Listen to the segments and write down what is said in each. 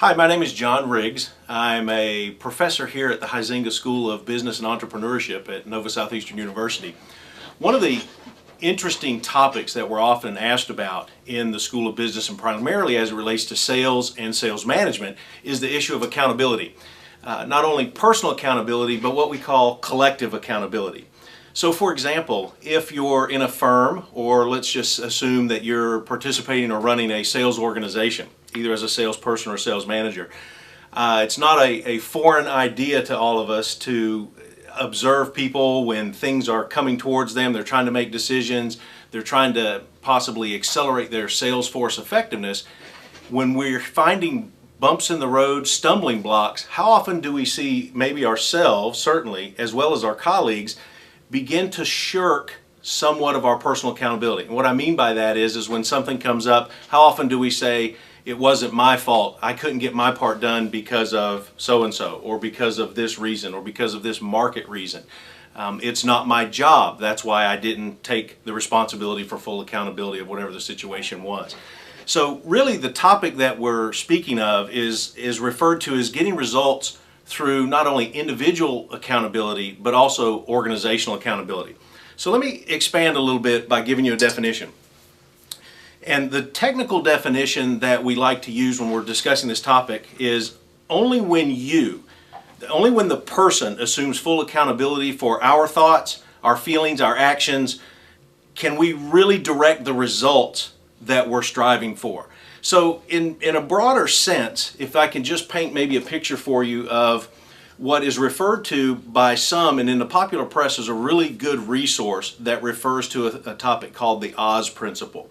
Hi, my name is John Riggs. I'm a professor here at the Huizenga School of Business and Entrepreneurship at Nova Southeastern University. One of the interesting topics that we're often asked about in the School of Business, and primarily as it relates to sales and sales management, is the issue of accountability. Not only personal accountability, but what we call collective accountability. So for example, if you're in a firm, or let's just assume that you're participating or running a sales organization, either as a salesperson or sales manager, it's not a foreign idea to all of us to observe people when things are coming towards them. They're trying to make decisions. They're trying to possibly accelerate their sales force effectiveness. When we're finding bumps in the road, stumbling blocks, how often do we see maybe ourselves, certainly, as well as our colleagues, begin to shirk somewhat of our personal accountability? And what I mean by that is when something comes up, how often do we say, it wasn't my fault, I couldn't get my part done because of so-and-so, or because of this reason, or because of this market reason. It's not my job, that's why I didn't take the responsibility for full accountability of whatever the situation was. So really the topic that we're speaking of is referred to as getting results through not only individual accountability, but also organizational accountability. So let me expand a little bit by giving you a definition. And the technical definition that we like to use when we're discussing this topic is only when the person assumes full accountability for our thoughts, our feelings, our actions, can we really direct the results that we're striving for. So in a broader sense, if I can just paint maybe a picture for you of what is referred to by some, and in the popular press is a really good resource that refers to a topic called the Oz principle.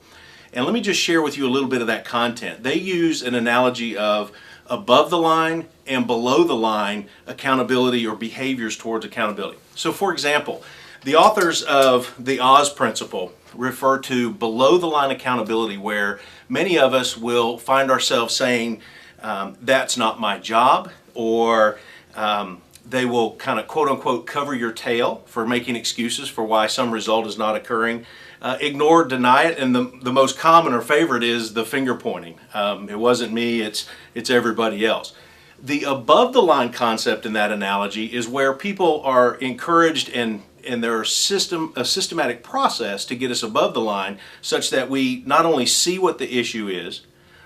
And let me just share with you a little bit of that content. They use an analogy of above the line and below the line accountability or behaviors towards accountability. So for example, the authors of the Oz principle refer to below the line accountability, where many of us will find ourselves saying, that's not my job, or they will kind of quote unquote cover your tail for making excuses for why some result is not occurring. Ignore, deny it, and the most common or favorite is the finger pointing. It wasn't me, it's everybody else. The above the line concept in that analogy is where people are encouraged and there's a systematic process to get us above the line, such that we not only see what the issue is,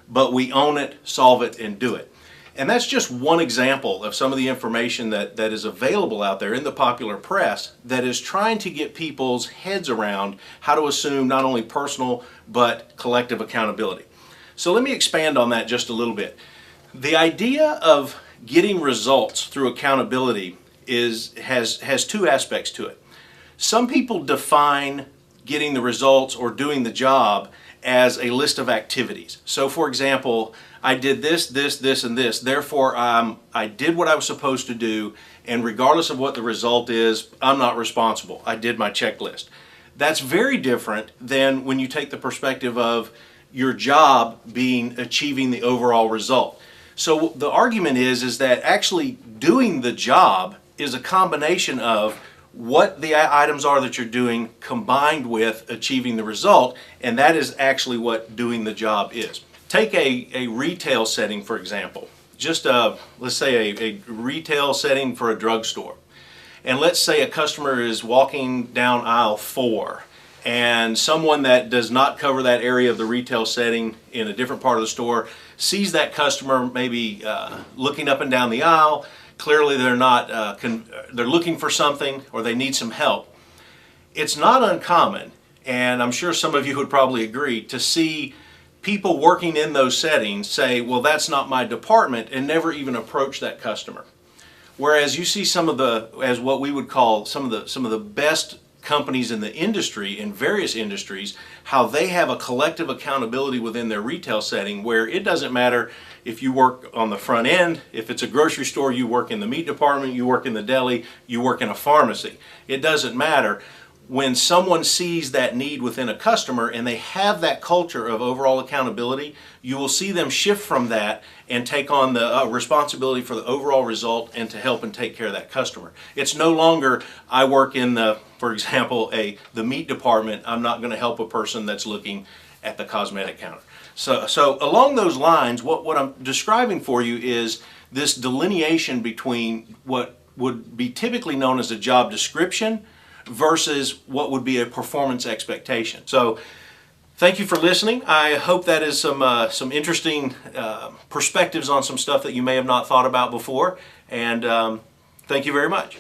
but we own it, solve it, and do it. And that's just one example of some of the information that is available out there in the popular press that is trying to get people's heads around how to assume not only personal but collective accountability. So let me expand on that just a little bit. The idea of getting results through accountability has two aspects to it. Some people define getting the results or doing the job as a list of activities. So for example, I did this, this, and this, therefore I did what I was supposed to do, and regardless of what the result is, I'm not responsible. I did my checklist. That's very different than when you take the perspective of your job being achieving the overall result. So the argument is that actually doing the job is a combination of what the items are that you're doing combined with achieving the result, and that is actually what doing the job is. Take a retail setting, for example. Just let's say a retail setting for a drugstore. And let's say a customer is walking down aisle 4, and someone that does not cover that area of the retail setting in a different part of the store sees that customer maybe looking up and down the aisle. Clearly they're not, they're looking for something, or they need some help. It's not uncommon, and I'm sure some of you would probably agree, to see people working in those settings say, well, that's not my department, and never even approach that customer. Whereas you see some of the, as what we would call some of the best companies in the industry, in various industries, how they have a collective accountability within their retail setting, where it doesn't matter if you work on the front end, if it's a grocery store, you work in the meat department, you work in the deli, you work in a pharmacy. It doesn't matter. When someone sees that need within a customer and they have that culture of overall accountability, you will see them shift from that and take on the responsibility for the overall result and to help and take care of that customer. It's no longer, I work in for example, the meat department, I'm not going to help a person that's looking at the cosmetic counter. So along those lines, what I'm describing for you is this delineation between what would be typically known as a job description versus what would be a performance expectation. So thank you for listening. I hope that is some interesting perspectives on some stuff that you may have not thought about before. And thank you very much.